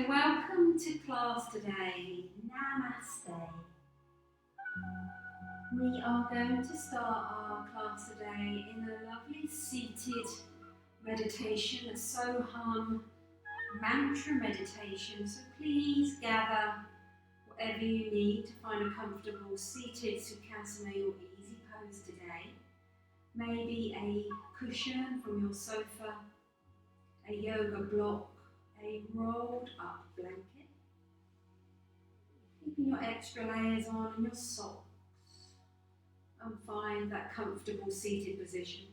So welcome to class today. Namaste. We are going to start our class today in a lovely seated meditation, a Soham mantra meditation. So please gather whatever you need to find a comfortable seated Sukhasana, your easy pose today. Maybe a cushion from your sofa, a yoga block, a rolled up blanket. Keeping your extra layers on and your socks, and find that comfortable seated position.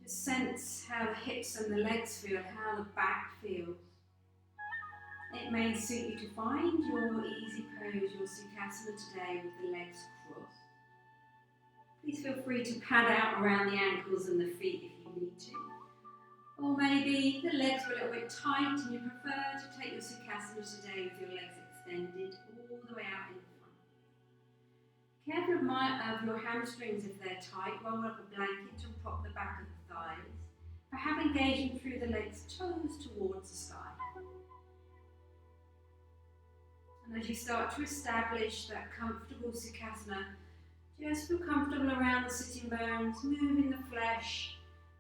Just sense how the hips and the legs feel, how the back feels. It may suit you to find your easy pose, your Sukhasana today with the legs crossed. Please feel free to pad out around the ankles and the feet if you need to. Or maybe the legs were a little bit tight and you prefer to take your Sukhasana today with your legs extended all the way out in front. Careful of your hamstrings if they're tight. Roll up a blanket to prop the back of the thighs. Perhaps engaging through the legs, toes towards the sky. And as you start to establish that comfortable Sukhasana, just feel comfortable around the sitting bones, moving the flesh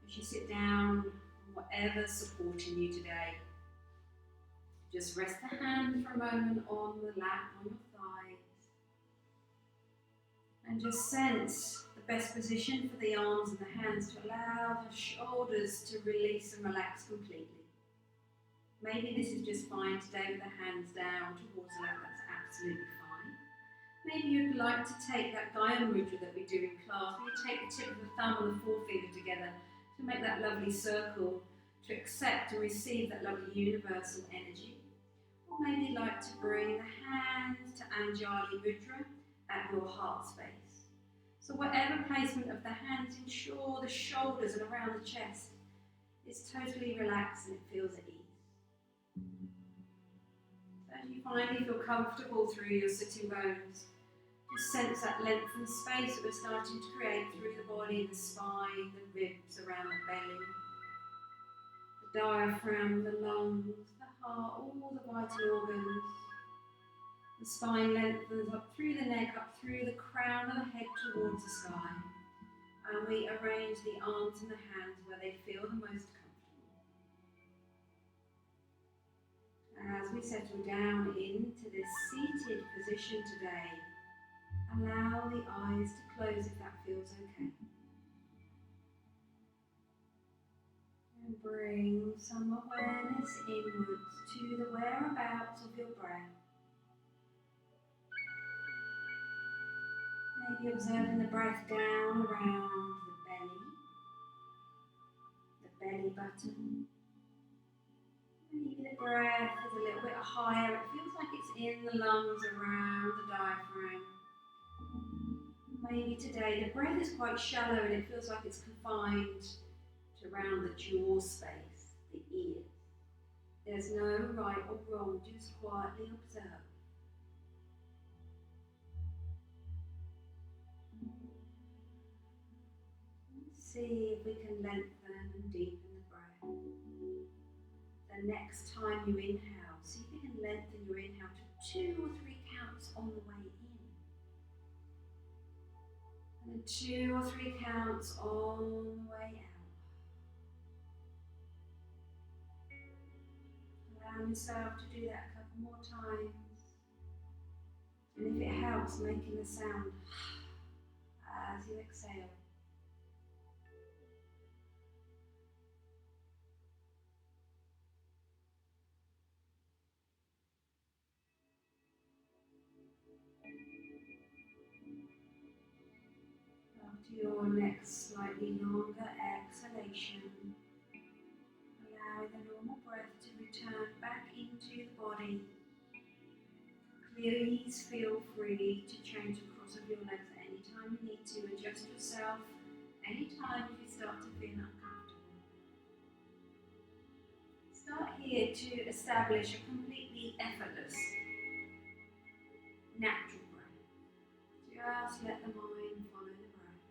as you sit down, whatever's supporting you today. Just rest the hand for a moment on the lap, on your thighs. And just sense the best position for the arms and the hands to allow the shoulders to release and relax completely. Maybe this is just fine today with the hands down towards the lap, that's absolutely fine. Maybe you'd like to take that Gaya Mudra that we do in class, where you take the tip of the thumb and the forefinger together to make that lovely circle, to accept and receive that lovely universal energy. Or maybe you'd like to bring the hands to Anjali Mudra at your heart space. So whatever placement of the hands, ensure the shoulders and around the chest is totally relaxed and it feels at ease. So as you finally feel comfortable through your sitting bones, just sense that length and space that we're starting to create through the body, the spine, the ribs, around the belly, the diaphragm, the lungs, the heart, all the vital organs. The spine lengthens up through the neck, up through the crown of the head towards the sky. And we arrange the arms and the hands where they feel the most comfortable. As we settle down into this seated position today, allow the eyes to close if that feels okay. And bring some awareness inwards to the whereabouts of your breath. Maybe observing the breath down around the belly button. Maybe the breath is a little bit higher. It feels like it's in the lungs, around the diaphragm. Maybe today the breath is quite shallow and it feels like it's confined to around the jaw space, the ears. There's no right or wrong, just quietly observe. See if we can lengthen and deepen the breath. The next time you inhale, see if you can lengthen your inhale to 2 or 3 counts on the way in. And then 2 or 3 counts on the way out. Allow yourself to do that a couple more times. And if it helps, making the sound as you exhale. After your next slightly longer exhalation, allow the normal breath to return back into the body. Please feel free to change the cross of your legs at any time you need to. Adjust yourself anytime if you start to feel uncomfortable. Start here to establish a completely effortless, natural breath. Just let the mind follow the breath.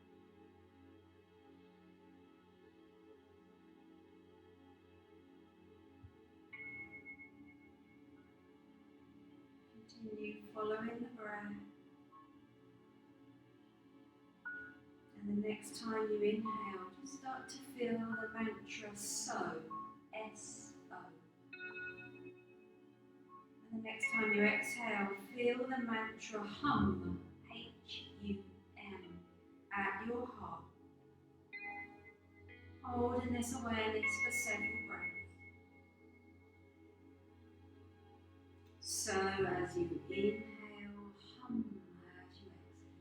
Continue following the breath. And the next time you inhale, just start to feel the mantra SO, S-O. And the next time you exhale, feel the mantra HUM, H-U-M, at your heart. Holding this awareness for several breaths. So as you inhale, hum as you exhale.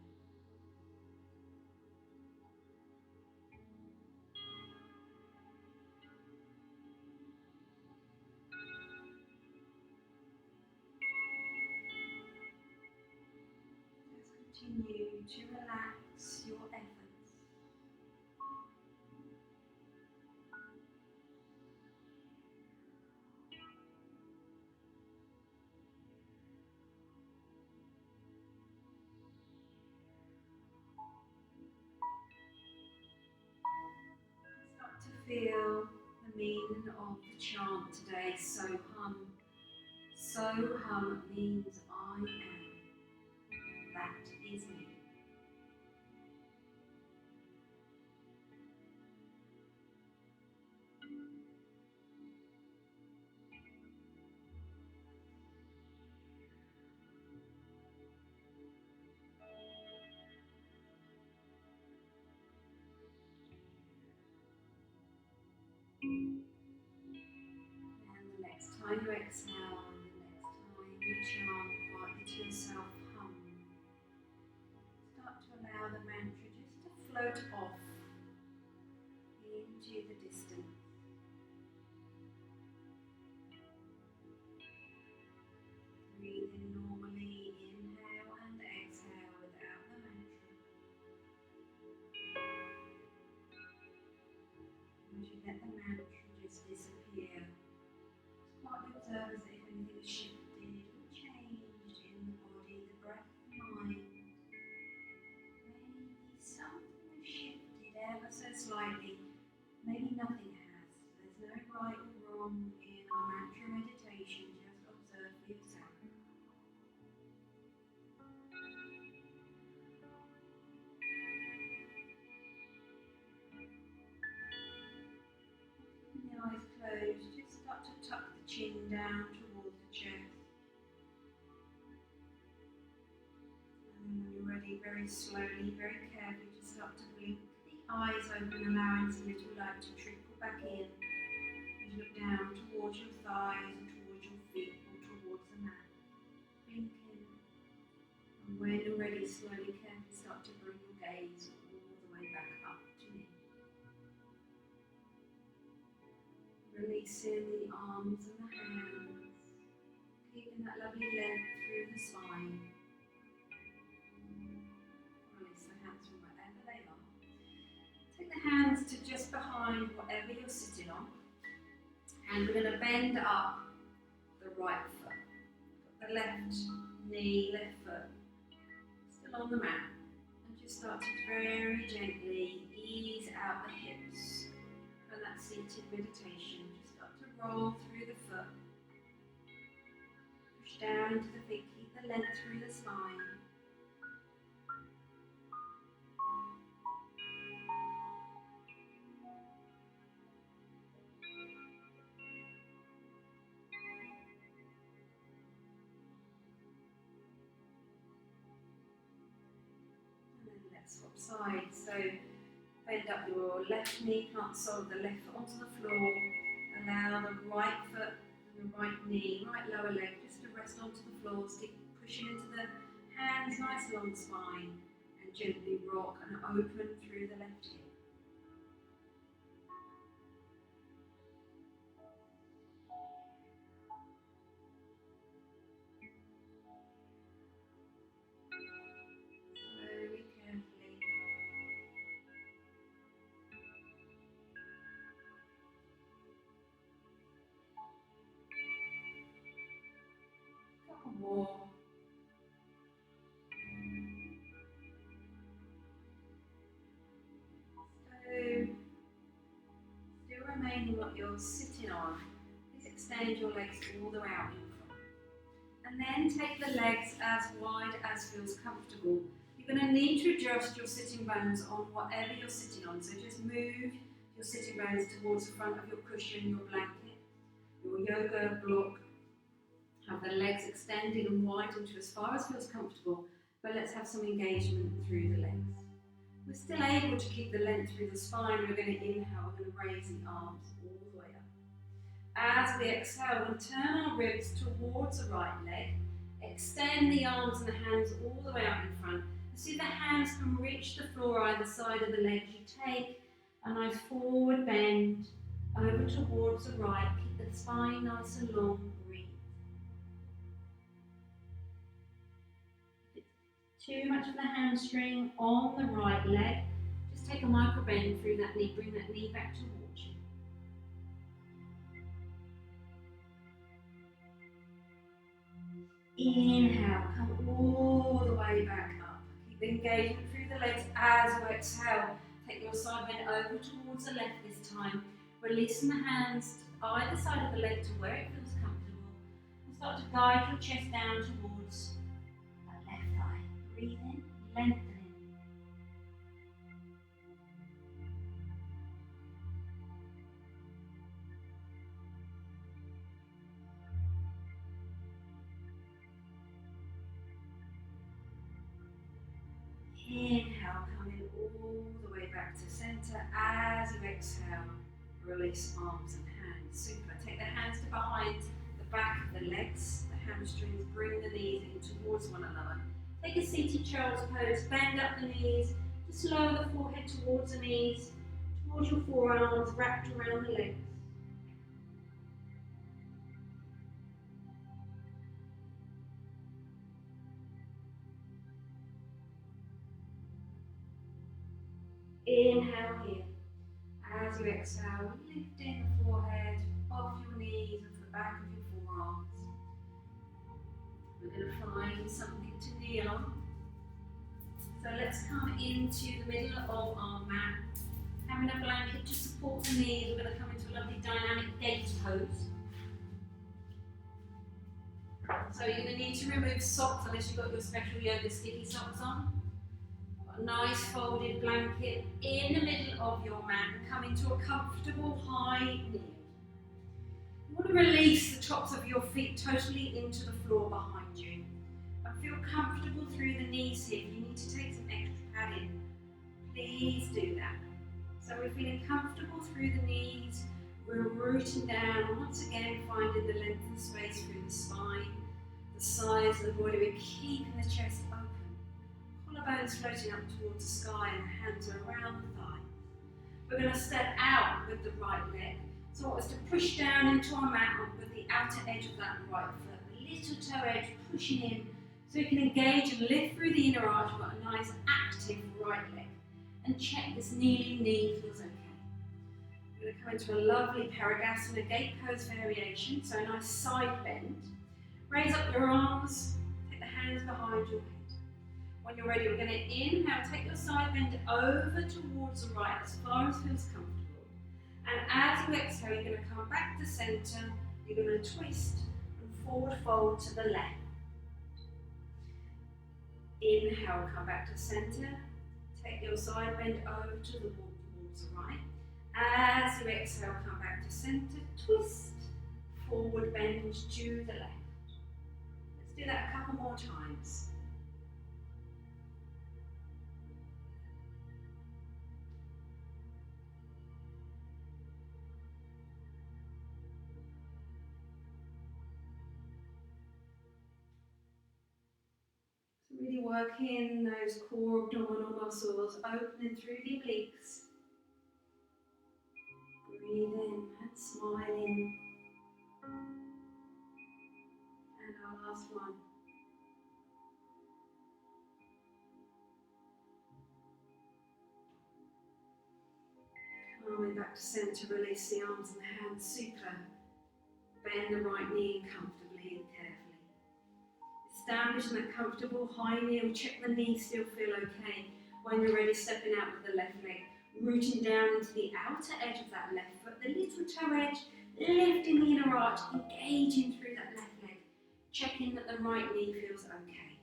Just continue to relax your efforts. Start to feel the meaning of the chant today, So Hum. So Hum means I am. That is me. And the next time you exhale, the next time you chant quietly to yourself, hum. Start to allow the mantra just to float off into the distance. Breathe in normally, inhale and exhale without the mantra. As you let the mantra just disappear, partly observe as if anything has shifted or changed in the body, the breath, the mind. Maybe something has shifted ever so slightly. Maybe nothing has. There's no right or wrong in our mantra meditation. Just observe for yourself. And the eyes closed, just start to tuck the chin down towards the chest. And then when you're ready, very slowly, very carefully, just start to blink the eyes open, allowing some little light to trickle back in. As you look down towards your thighs and towards your feet or towards the mat. Blinking. And when you're ready, slowly, carefully start to bring your gaze all the way back up to me. Releasing the arms and the hands, keeping that lovely length through the spine. Release the hands from wherever they are. Take the hands to just behind whatever you're sitting on. And we're going to bend up the right foot. Put the left knee, left foot still on the mat. And just start to very gently ease out the hips. For that seated meditation, just start to roll through the foot. Push down into the feet, keep the length through the spine. And then let's swap sides. So bend up your left knee, plant the sole of the left foot onto the floor. Allow the right foot and the right knee, right lower leg, just to rest onto the floor. Stick pushing into the hands, nice long spine, and gently rock and open through the left hip. Slowly, carefully. Couple more. So, still remaining what you're sitting on. Please extend your legs all the way out in front. And then take the legs as wide as feels comfortable. You're going to need to adjust your sitting bones on whatever you're sitting on. So just move your sitting bones towards the front of your cushion, your blanket, your yoga block. Have the legs extended and widened to as far as feels comfortable, but let's have some engagement through the legs. We're still able to keep the length through the spine. We're going to inhale, we're going to raise the arms all the way up. As we exhale, we'll turn our ribs towards the right leg, extend the arms and the hands all the way out in front. See the hands can reach the floor either side of the leg. You take a nice forward bend over towards the right. Keep the spine nice and long. Breathe. If it's too much of the hamstring on the right leg, just take a micro bend through that knee. Bring that knee back towards you. Inhale, come all the way back up. Keep engagement through the legs as you exhale. Take your side bend over towards the left this time. Releasing the hands either side of the leg to where it feels comfortable. And start to guide your chest down towards that left thigh. Breathe in, lengthening. Inhale, coming all the way back to center. As you exhale, release arms and hands. Super. Take the hands to behind the back of the legs, the hamstrings. Bring the knees in towards one another. Take a seated child's pose. Bend up the knees. Just lower the forehead towards the knees, towards your forearms, wrapped around the legs. Inhale here. As you exhale, lifting the forehead off your knees and the back of your forearms. We're going to find something to kneel on. So let's come into the middle of our mat. Having a blanket to support the knees, we're going to come into a lovely dynamic gate pose. So you're going to need to remove socks unless you've got your special yoga sticky socks on. A nice folded blanket in the middle of your mat and come into a comfortable high kneel. You want to release the tops of your feet totally into the floor behind you. And feel comfortable through the knees here. If you need to take some extra padding, please do that. So we're feeling comfortable through the knees. We're rooting down, once again finding the length and space through the spine, the sides of the body. We're keeping the chest open. Collarbones floating up towards the sky and the hands are around the thighs. We're going to step out with the right leg. So what is to push down into our mat with the outer edge of that right foot. The little toe edge pushing in so you can engage and lift through the inner arch. We've got a nice active right leg. And check this kneeling knee feels okay. We're going to come into a lovely Parigasana gate pose variation. So a nice side bend. Raise up your arms. Take the hands behind your head. When you're ready, we're going to inhale, take your side bend over towards the right as far as feels comfortable. And as you exhale, you're going to come back to center. You're going to twist and forward fold to the left. Inhale, come back to center. Take your side bend over to the wall towards the right. As you exhale, come back to center. Twist, forward bend to the left. Let's do that a couple more times. Really working those core abdominal muscles, opening through the obliques. Breathe in and smiling. And our last one. Coming back to center, release the arms and the hands, super. Bend the right knee comfortably and carefully. Establishing that comfortable high kneel, check the knees still feel okay. When you're ready, stepping out with the left leg, rooting down into the outer edge of that left foot, the little toe edge, lifting the inner arch, engaging through that left leg. checking that the right knee feels okay.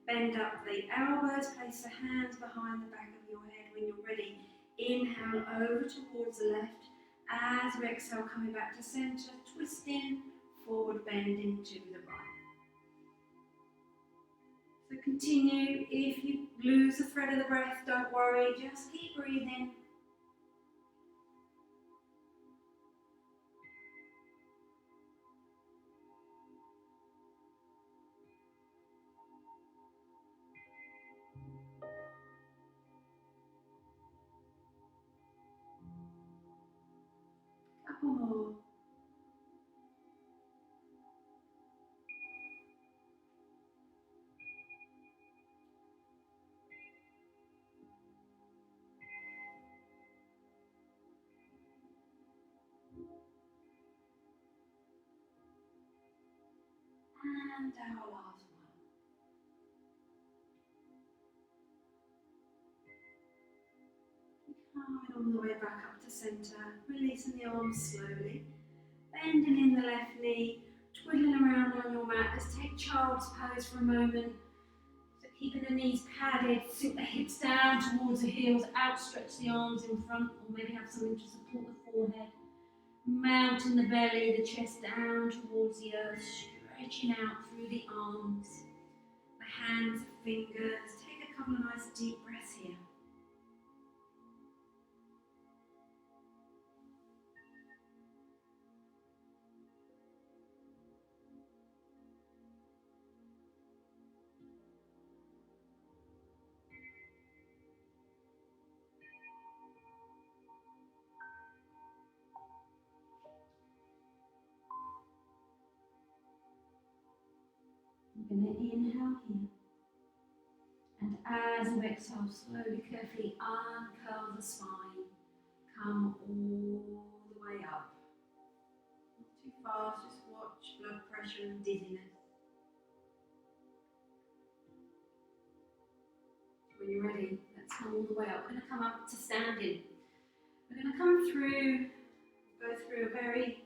Bend up the elbows, place the hands behind the back of your head. When you're ready, inhale over towards the left. As we exhale, coming back to center, twisting, forward bending to the right. So continue. If you lose the thread of the breath, don't worry, just keep breathing. Couple more. And our last one. Coming all the way back up to center, releasing the arms slowly, bending in the left knee, twiddling around on your mat. Let's take child's pose for a moment. So keeping the knees padded, sink the hips down towards the heels, outstretch the arms in front, or maybe have something to support the forehead. Mounting the belly, the chest down towards the earth, stretching out through the arms, the hands, the fingers. Take a couple of nice deep breaths here. You're going to inhale here. And as you exhale, slowly, carefully uncurl the spine. Come all the way up. Not too fast, just watch blood pressure and dizziness. When you're ready, let's come all the way up. We're going to come up to standing. We're going to come through, go through a very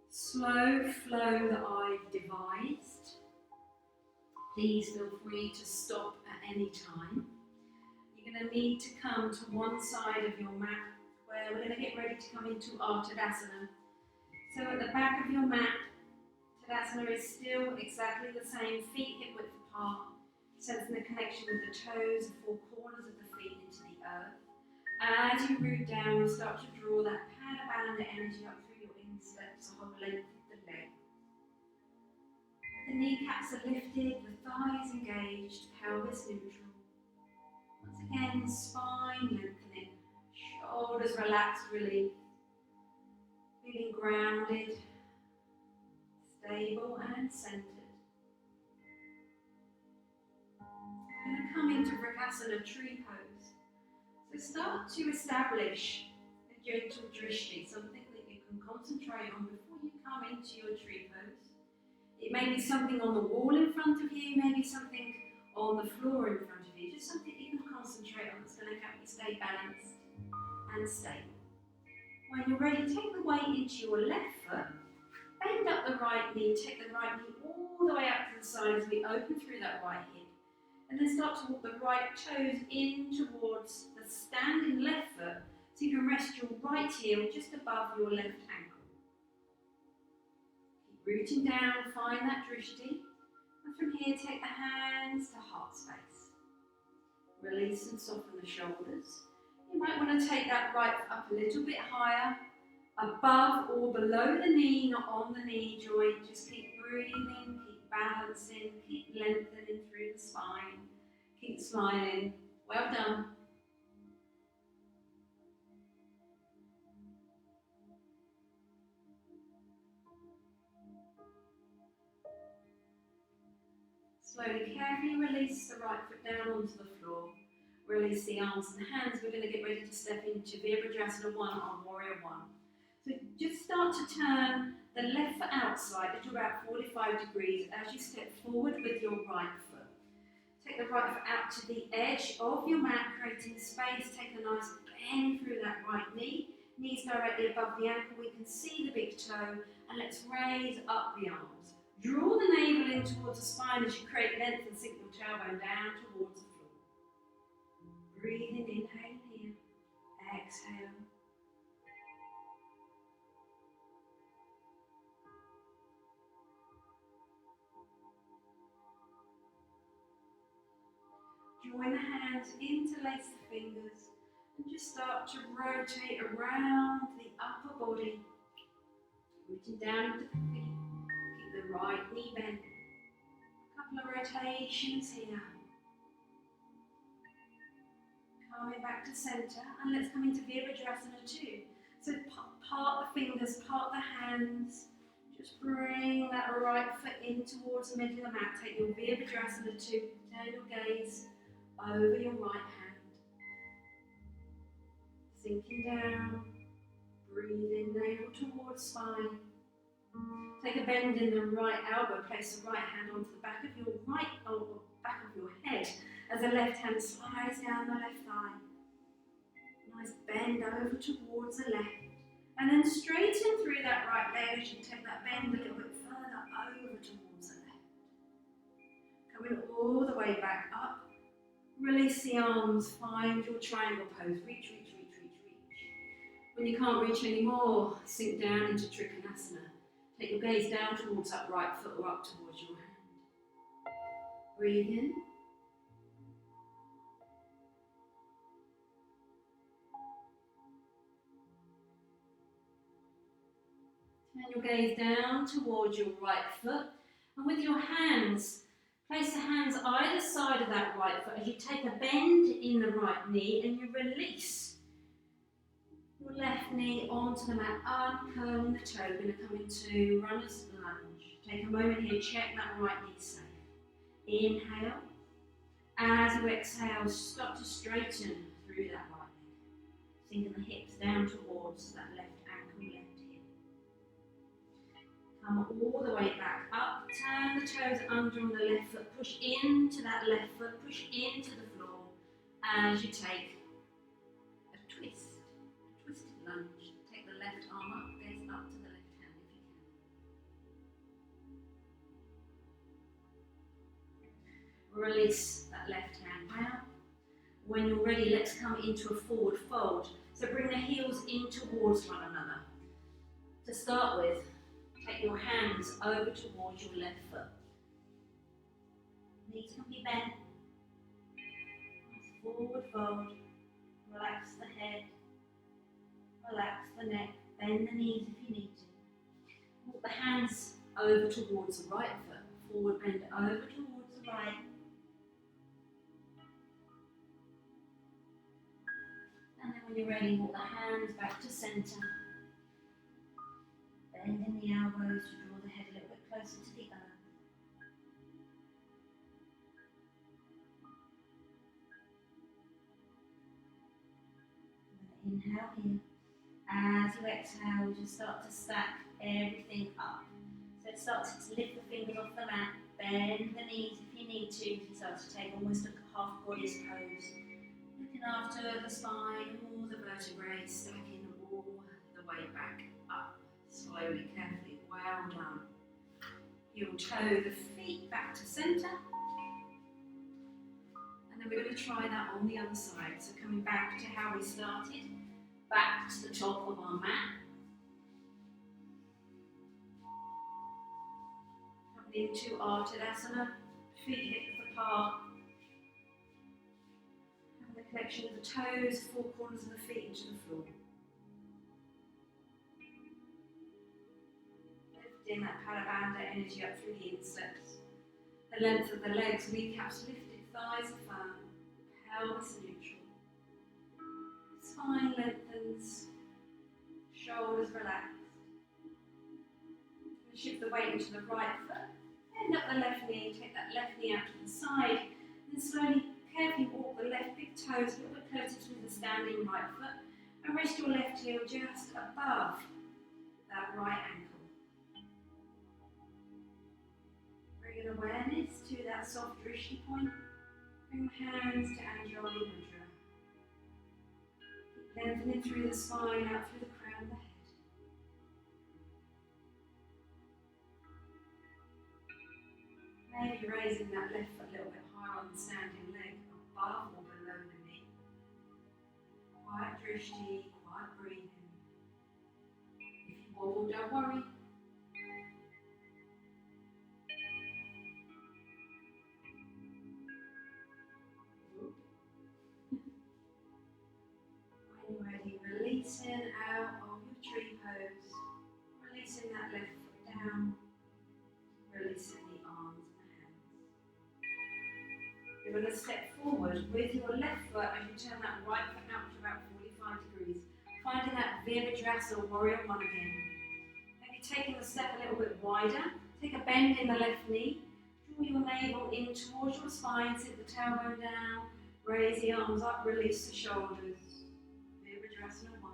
slow flow that I've devised. Please feel free to stop at any time. You're going to need to come to one side of your mat where we're going to get ready to come into our Tadasana. So at the back of your mat, Tadasana is still exactly the same, feet hip width apart, sensing the connection with the toes, the four corners of the feet into the earth. As you root down, you start to draw that Pada Bandha energy up through your insteps, the whole length of the leg. The kneecaps are lifted, the thighs engaged, pelvis neutral. Once again, spine lengthening, shoulders relaxed, released. Feeling grounded, stable and centered. We're going to come into Vrksasana tree pose. So start to establish a gentle drishti, something that you can concentrate on before you come into your tree pose. It may be something on the wall in front of you, maybe something on the floor in front of you, just something you can concentrate on that's going to help you stay balanced and stable. When you're ready, take the weight into your left foot, bend up the right knee, take the right knee all the way up to the side as we open through that right hip, and then start to walk the right toes in towards the standing left foot so you can rest your right heel just above your left ankle. Rooting down, find that drishti, and from here take the hands to heart space. Release and soften the shoulders. You might want to take that right foot up a little bit higher, above or below the knee, not on the knee joint. Just keep breathing, keep balancing, keep lengthening through the spine, keep smiling. Well done. Slowly, carefully release the right foot down onto the floor. Release the arms and hands. We're going to get ready to step into Virabhadrasana 1 or Warrior 1. So just start to turn the left foot outside at about 45 degrees as you step forward with your right foot. Take the right foot out to the edge of your mat, creating space. Take a nice bend through that right knee. Knees directly above the ankle, we can see the big toe, and let's raise up the arms. Draw the navel in towards the spine as you create length and sink your tailbone down towards the floor. Breathing, inhale here, exhale. Join the hands, interlace the fingers, and just start to rotate around the upper body, rooting down into the feet. Keep the right knee bent. A couple of rotations here. Coming back to centre, and let's come into Virabhadrasana 2. So part the fingers, part the hands. Just bring that right foot in towards the middle of the mat. Take your Virabhadrasana 2. Turn your gaze over your right hand. Sinking down. Breathing, navel towards spine. Take a bend in the right elbow. Place the right hand onto the back of your back of your head as the left hand slides down the left thigh. Nice bend over towards the left. And then straighten through that right leg as you take that bend a little bit further over towards the left. Coming all the way back up. Release the arms, find your triangle pose. Reach, reach, reach, reach, reach. When you can't reach anymore, sink down into Trikonasana. Take your gaze down towards that right foot or up towards your hand. Breathe in. Turn your gaze down towards your right foot, and with your hands, place the hands either side of that right foot as you take a bend in the right knee and you release your left knee onto the mat, uncurling the toe. We're going to come into runner's lunge. Take a moment here, check that right knee safe. Inhale. As you exhale, start to straighten through that right leg. Sinking the hips down towards that left ankle, left hip. Come all the way back up. Turn the toes under on the left foot. Push into that left foot. Push into the floor as you take a twist. A twisted lunge. Take the left arm up. Gaze up to the left hand if you can. Release that left hand out. When you're ready, let's come into a forward fold. So bring the heels in towards one another. To start with, take your hands over towards your left foot. Knees can be bent. Nice forward fold. Relax the head. Relax the neck. Bend the knees if you need to. Walk the hands over towards the right foot. Forward bend over towards the right. And then when you're ready, walk the hands back to centre. Bending the elbows to draw the head a little bit closer to the earth. And then inhale here. As you exhale, just start to stack everything up. So it starts to lift the fingers off the mat, bend the knees if you need to. You start to take almost a half goddess pose. Looking after the spine, all the vertebrae, stacking all the way back up. Slowly, carefully, well done. You'll toe the feet back to centre. And then we're going to try that on the other side. So coming back to how we started, back to the top of our mat. Coming into our Tadasana, feet hip apart. And the connection of the toes, four corners of the feet into the floor. Lifting that Palabandha energy up through the insteps. The length of the legs, kneecaps lifted, thighs are firm, pelvis neutral. Spine lengthens, shoulders relaxed. Shift the weight into the right foot, bend up the left knee, take that left knee out to the side, and slowly, carefully walk the left big toes a little bit closer to the standing right foot, and rest your left heel just above that right ankle. Bring an awareness to that soft drishti point. Bring hands to Anjali Mudra. Keep lengthening Lengthening through the spine, out through the crown of the head. Maybe raising that left foot a little bit higher on the standing leg, above or below the knee. Quiet drishti, quiet breathing. If you wobble, don't worry. When you're ready, releasing out of your tree pose, releasing that left foot down, releasing the arms and the hands. You're going to step forward with your left foot as you turn that right foot out to about 45 degrees, finding that Virabhadrasana Warrior One again. Maybe taking the step a little bit wider, take a bend in the left knee, draw your navel in towards your spine, sit the tailbone down, raise the arms up, release the shoulders. Virabhadrasana 1.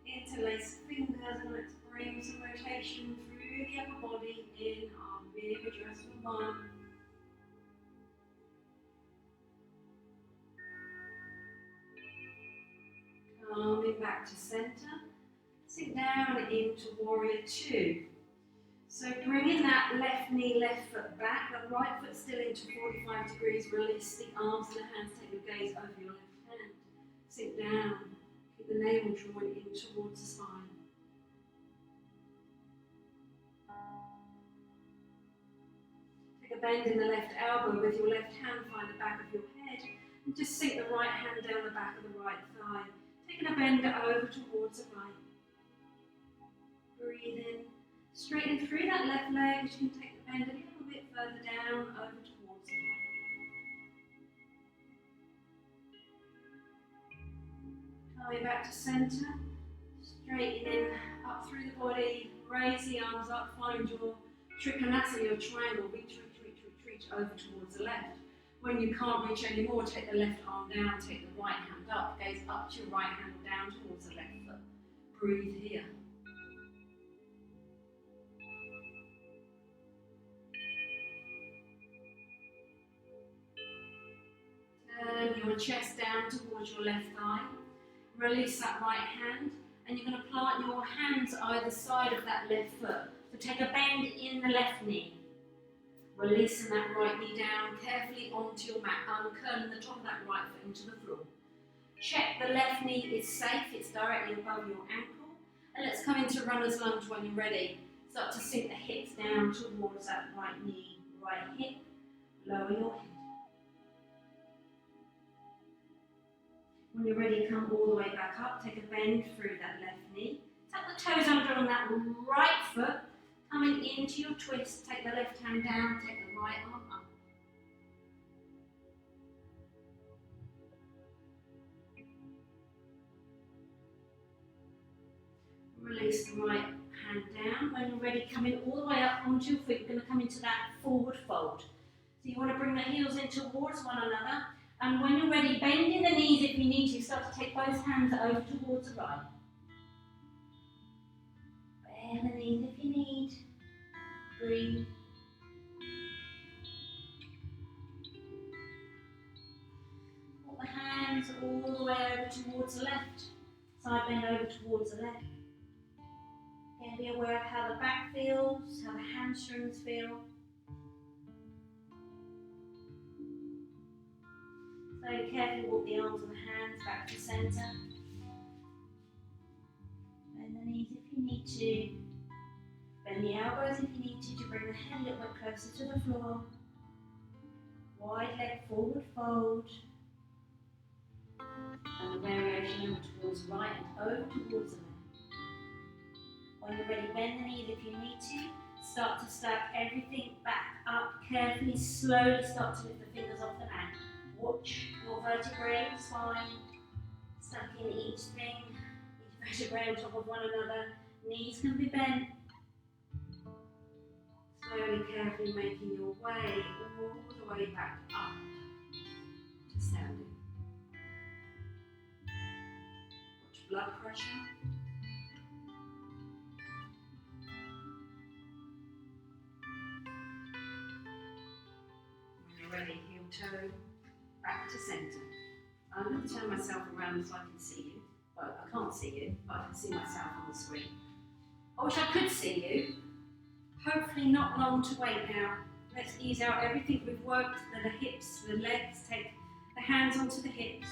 Interlace the fingers and let's bring some rotation through the upper body in our Virabhadrasana 1. Coming back to center, sink down into Warrior 2. So bringing that left knee, left foot back, the right foot still into 45 degrees, release the arms and the hands, take your gaze over your left hand. Sink down, keep the navel drawn in towards the spine. Take a bend in the left elbow with your left hand, find the back of your head, and just sink the right hand down the back of the right thigh. Taking a bend over towards the right. Breathe in, straighten through that left leg, which you can take the bend a little bit further down over towards the right. Coming back to center, straightening up through the body, raise the arms up, find your Trikonasana, your triangle, reach over towards the left. When you can't reach anymore, take the left arm down, take the right hand up, gaze up to your right hand down towards the left foot. Breathe here. Turn your chest down towards your left thigh. Release that right hand, and you're going to plant your hands either side of that left foot. So take a bend in the left knee. Releasing that right knee down carefully onto your mat, uncurling the top of that right foot into the floor. Check the left knee is safe, it's directly above your ankle. And let's come into runner's lunge when you're ready. Start to sink the hips down towards that right knee, right hip. Lower your head. When you're ready, come all the way back up. Take a bend through that left knee. Tuck the toes under on that right foot. Coming into your twist, take the left hand down, take the right arm up. Release the right hand down. When you're ready, come in all the way up onto your feet. You're going to come into that forward fold. So you want to bring the heels in towards one another. And when you're ready, bending the knees if you need to. Start to take both hands over towards the right. Bend the knees if you need. Breathe. Put the hands all the way over towards the left. Side bend over towards the left. Again, be aware of how the back feels, how the hamstrings feel. So carefully walk the arms and the hands back to centre. Bend the knees if you need to. Bend the elbows if you need to bring the head a little bit closer to the floor. Wide leg forward fold. And the variation over towards right and over towards the left. When you're ready, bend the knees if you need to. Start to stack everything back up carefully, slowly start to lift the fingers off the mat. Watch your vertebrae, spine, stacking each thing, each vertebrae on top of one another. Knees can be bent. Slowly, carefully making your way all the way back up to standing. Watch blood pressure. toe back to centre. I'm going to turn myself around so I can see you. Well, I can't see you, but I can see myself on the screen. I wish I could see you. Hopefully not long to wait now. Let's ease out everything we've worked, the hips, the legs, take the hands onto the hips.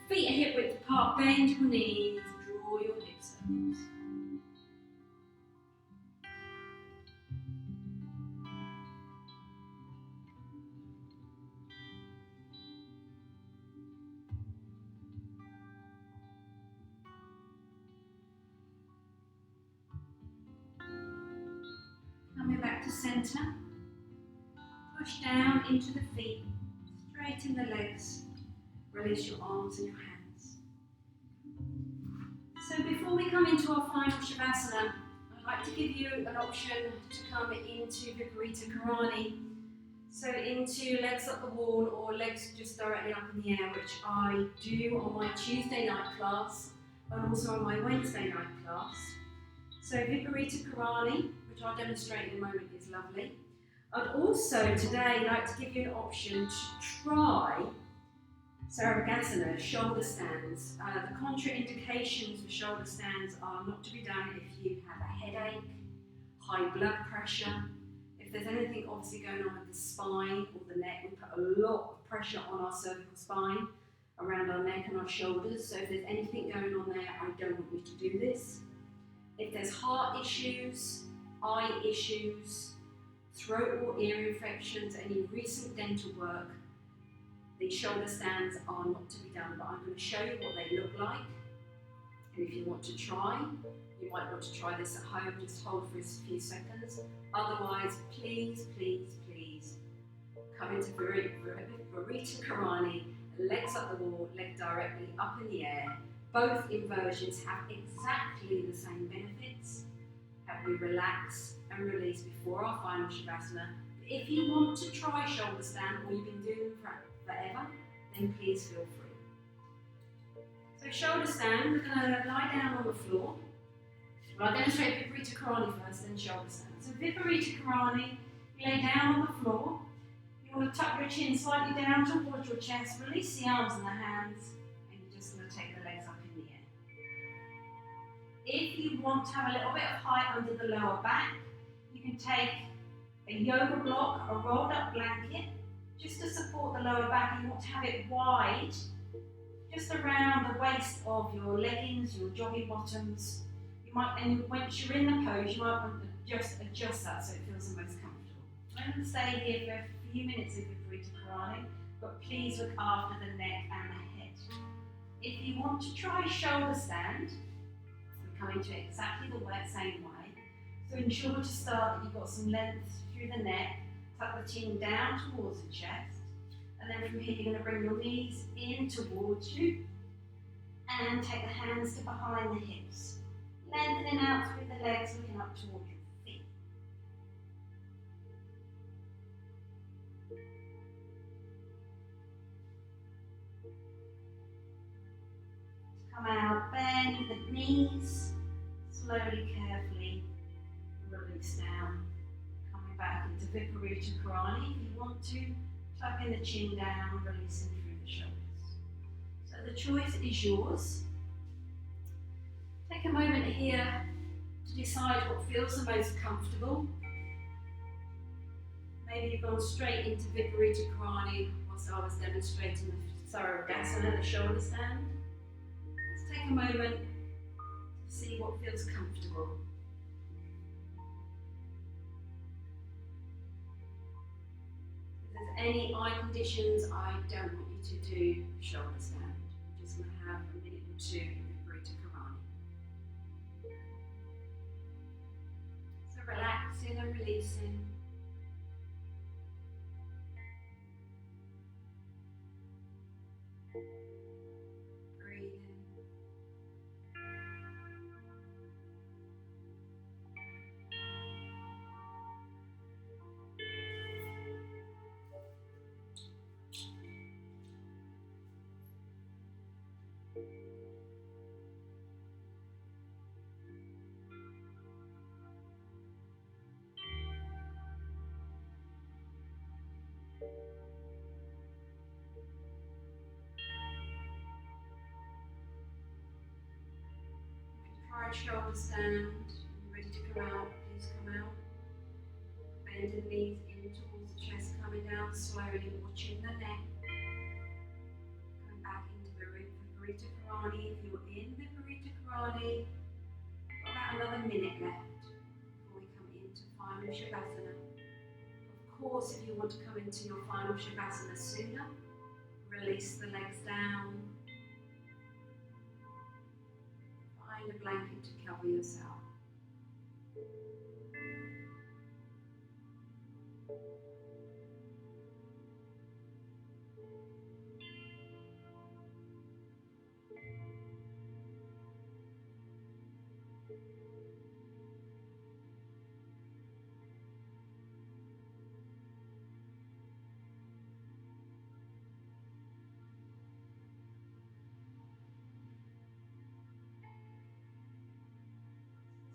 Feet are hip width apart, bend your knees, draw your hip circles. Coming back to centre. Push down into the feet, straighten the legs, release your arms and your hands. So before we come into our final Shavasana, I'd like to give you an option to come into Viparita Karani. So into legs up the wall or legs just directly up in the air, which I do on my Tuesday night class and also on my Wednesday night class. So Viparita Karani, which I'll demonstrate in a moment, is lovely. I'd also today like to give you an option to try Sarvagasana, shoulder stands. The contraindications for shoulder stands are not to be done if you have a headache, high blood pressure, if there's anything obviously going on with the spine or the neck. We put a lot of pressure on our cervical spine, around our neck and our shoulders, so if there's anything going on there, I don't want you to do this. If there's heart issues, eye issues, throat or ear infections, any recent dental work, these shoulder stands are not to be done, but I'm going to show you what they look like. And if you want to try, you might want to try this at home, just hold for a few seconds. Otherwise, please, please, please come into Viparita Karani, legs up the wall, leg directly up in the air. Both inversions have exactly the same benefits. Help you relax and release before our final Shavasana. If you want to try shoulder stand or you've been doing them forever, then please feel free. So shoulder stand, we're going to lie down on the floor. Well, I'll demonstrate Viparita Karani first, then shoulder stand. So Viparita Karani, you lay down on the floor. You want to tuck your chin slightly down towards your chest, release the arms and the hands, and you're just going to take the legs up in the air. If you want to have a little bit of height under the lower back, you can take a yoga block, a rolled up blanket, just to support the lower back. You want to have it wide, just around the waist of your leggings, your jogging bottoms. And once you're in the pose, you might want to just adjust that so it feels the most comfortable. I'm going to stay here for a few minutes of Viparita Karani, but please look after the neck and the head. If you want to try shoulder stand, we're coming to it exactly the same way. So ensure to start that you've got some length through the neck, tuck the chin down towards the chest, and then from here you're going to bring your knees in towards you and take the hands to behind the hips. Lengthening out through the legs, looking up towards your feet. Come out, bend the knees, slowly, carefully release down. Coming back into Viparita Karani. If you want to, tucking the chin down, releasing through the shoulders. So the choice is yours. Take a moment here to decide what feels the most comfortable. Maybe you've gone straight into Viparita Karani whilst I was demonstrating the Sarvagasana, the shoulder stand. Let's take a moment to see what feels comfortable. If there's any eye conditions, I don't want you to do shoulder stand. We're just going to have a minute or two in Viparita Karani. So relaxing and releasing. Breathing. right shoulder stand. Ready to come out, please come out. Bend the knees in towards the chest, coming down slowly, watching the neck. Coming back into Viparita Karani. If you're in Viparita Karani, about another minute left before we come into final Shavasana. Of course, if you want to come into your final Shavasana sooner, release the legs down. Find a blanket to cover yourself.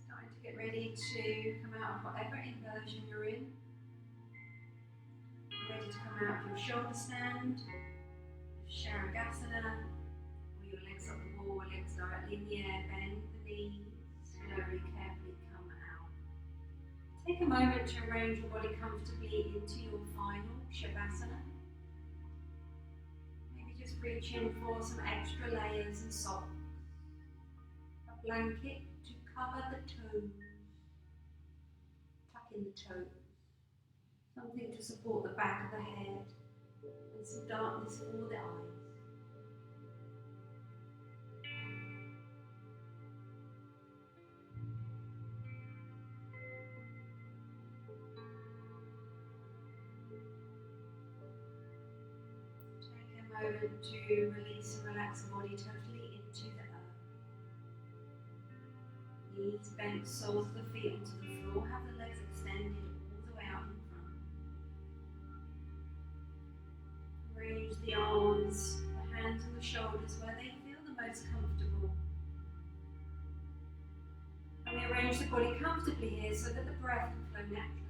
Starting to get ready to come out of whatever inversion you're in. Ready to come out of your shoulder stand, Sharagasana, or your legs up the wall, legs directly in the air, bend the knees, slowly, carefully come out. Take a moment to arrange your body comfortably into your final Shavasana. Maybe just reach in for some extra layers and socks, a blanket to cover the toes, tuck in the toes, something to support the back of the head, and some darkness for the eyes. Take a moment to release and relax the body totally into the earth. Knees bent, soles of the feet onto the floor, have the legs extended all the way out in front. Arrange the arms, the hands and the shoulders where they feel the most comfortable. And we arrange the body comfortably here so that the breath can flow naturally.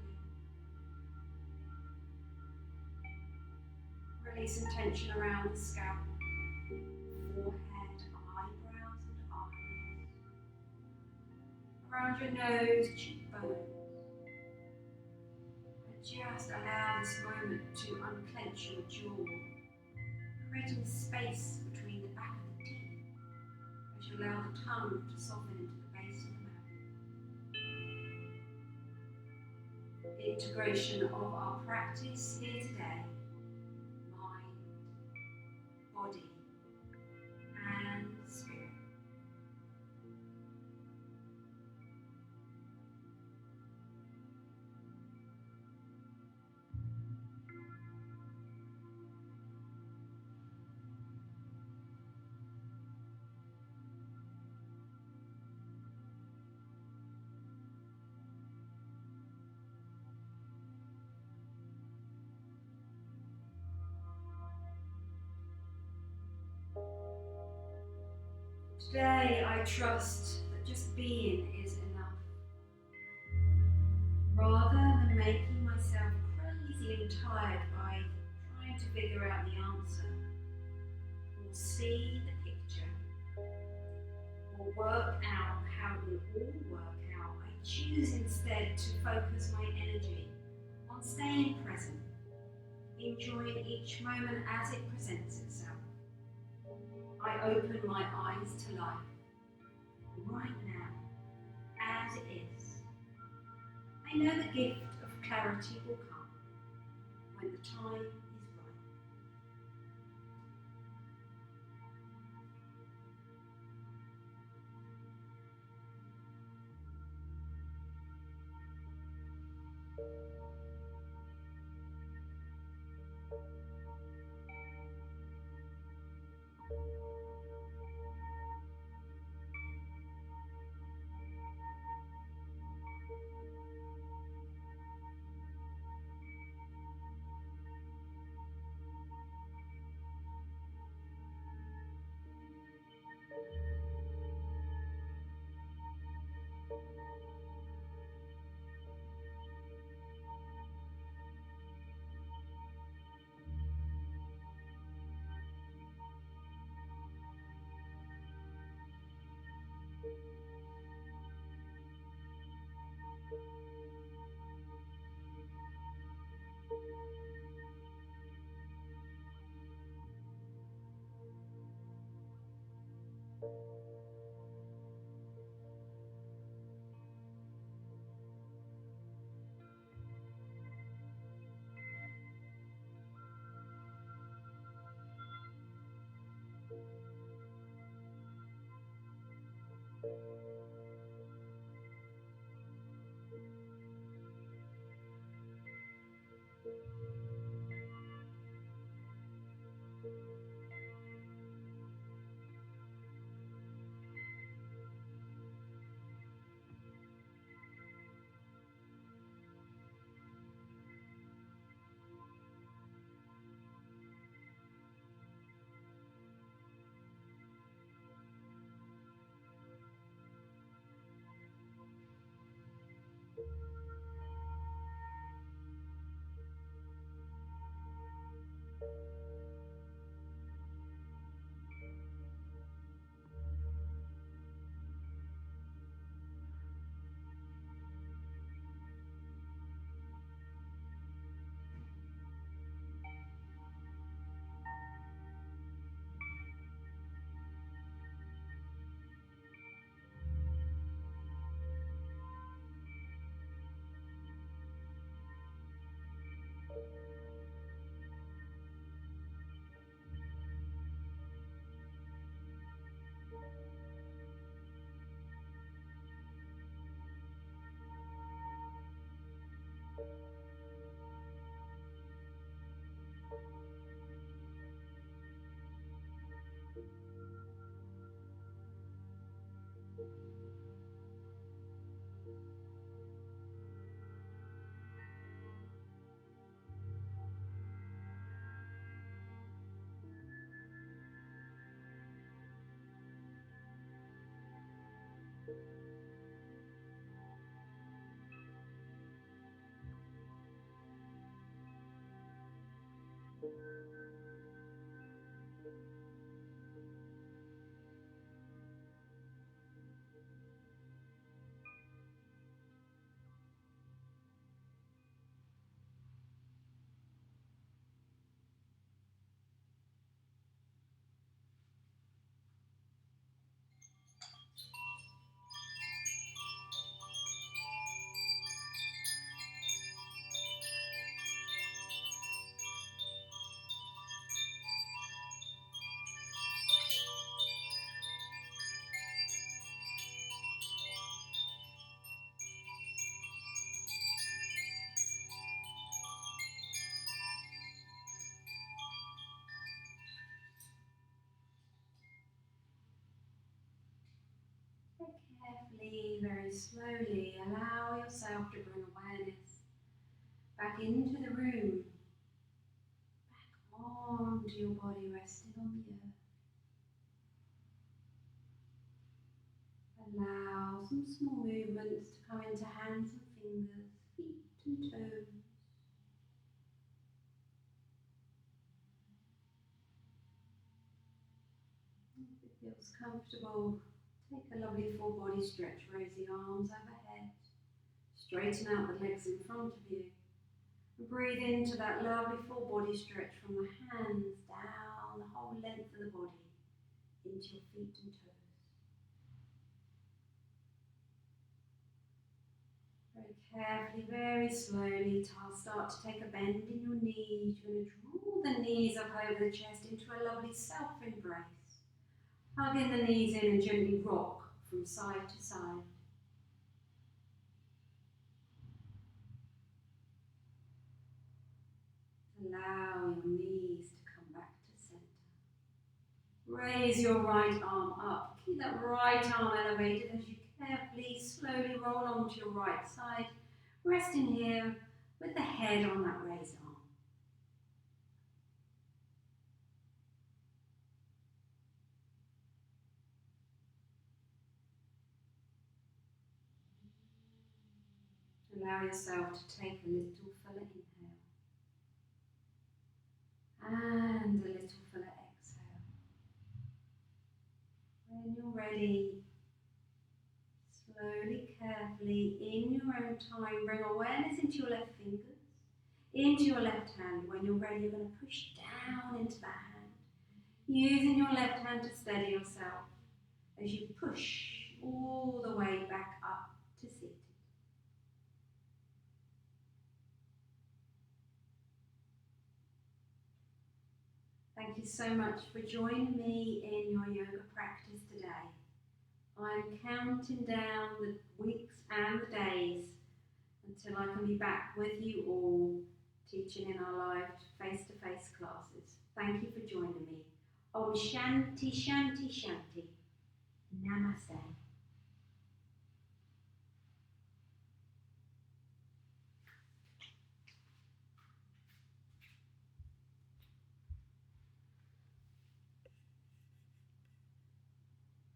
Releasing tension around the scalp, forehead, eyebrows and eyes. Around your nose, cheekbones. And just allow this moment to unclench your jaw, creating space between the back of the teeth as you allow the tongue to soften into the base of the mouth. Integration of our practice here today, mind, body, and spirit. Today, I trust that just being is enough. Rather than making myself crazy and tired by trying to figure out the answer, or see the picture, or work out how it will all work out, I choose instead to focus my energy on staying present, enjoying each moment as it presents itself. I open my eyes to life, right now, as it is. I know the gift of clarity will come when the time is right. Carefully, very slowly, allow yourself to bring awareness back into the room, back onto your body, resting on the earth. Allow some small movements to come into hands and fingers, feet and toes. If it feels comfortable, take a lovely full body stretch. Raise the arms overhead. Straighten out the legs in front of you. And breathe into that lovely full body stretch from the hands down the whole length of the body into your feet and toes. Very carefully, very slowly, start to take a bend in your knees. You're going to draw the knees up over the chest into a lovely self-embrace. Hugging the knees in and gently rock from side to side. Allow your knees to come back to center. Raise your right arm up. Keep that right arm elevated as you carefully, slowly roll onto your right side. Resting here with the head on that raised arm. Allow yourself to take a little fuller inhale and a little fuller exhale. When you're ready, slowly, carefully, in your own time, bring awareness into your left fingers, into your left hand. When you're ready, you're going to push down into that hand, using your left hand to steady yourself as you push all the way back up to seated. Thank you so much for joining me in your yoga practice today. I'm counting down the weeks and the days until I can be back with you all teaching in our live face-to-face classes. Thank you for joining me. Om Shanti Shanti Shanti. Namaste.